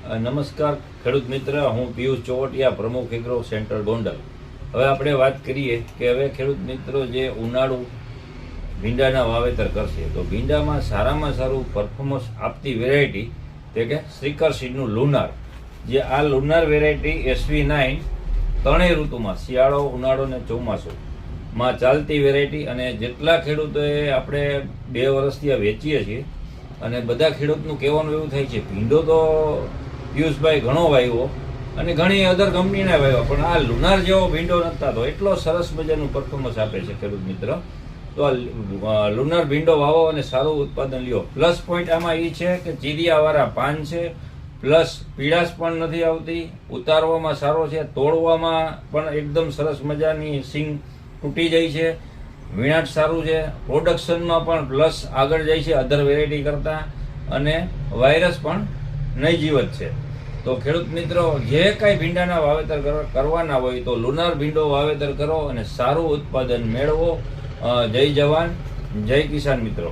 નમસ્કાર ખેડૂત મિત્ર, હું પિયુષ ચોવટિયા, પ્રમુખ એગ્રો સેન્ટર ગોંડલ. હવે આપણે વાત કરીએ કે હવે ખેડૂત મિત્રો જે ઉનાળુ ભીંડાના વાવેતર કરશે તો ભીંડામાં સારામાં સારું પરફોર્મન્સ આપતી વેરાયટી તે કે શ્રીકર સીડનું લુનાર. જે આ લુનાર વેરાયટી SV9 ત્રણેય ઋતુમાં શિયાળો, ઉનાળો ને ચોમાસુમાં ચાલતી વેરાયટી, અને જેટલા ખેડૂતોએ આપણે 2 વર્ષથી આ વેચીએ છીએ અને બધા ખેડૂતનું કહેવાનું એવું થાય છે ભીંડો તો પિયુષભાઈ ઘણો વાવ્યો અને ઘણી અધર કંપનીના વાવ્યો, પણ આ લુનાર જેવો ભીંડો નથી થતો. એટલો સરસ મજાનું પરફોર્મન્સ આપે છે ખેડૂત મિત્ર. તો આ લુનાર ભીંડો વાવો અને સારું ઉત્પાદન લ્યો. પ્લસ પોઈન્ટ આમાં એ છે કે ચીરિયાવાળા પાન છે, પ્લસ પીળાશ પણ નથી આવતી, ઉતારવામાં સારો છે, તોડવામાં પણ એકદમ સરસ મજાની સિંગ તૂટી જાય છે, વીણાટ સારું છે, પ્રોડક્શનમાં પણ પ્લસ આગળ જાય છે અધર વેરાયટી કરતાં, અને વાયરસ પણ નજીવત છે. તો ખેડૂત મિત્રો જે કાંઈ ભીંડાના વાવેતર કરવાના હોય તો લુનાર ભીંડો વાવેતર કરો અને સારું ઉત્પાદન મેળવો. જય જવાન, જય કિસાન મિત્રો.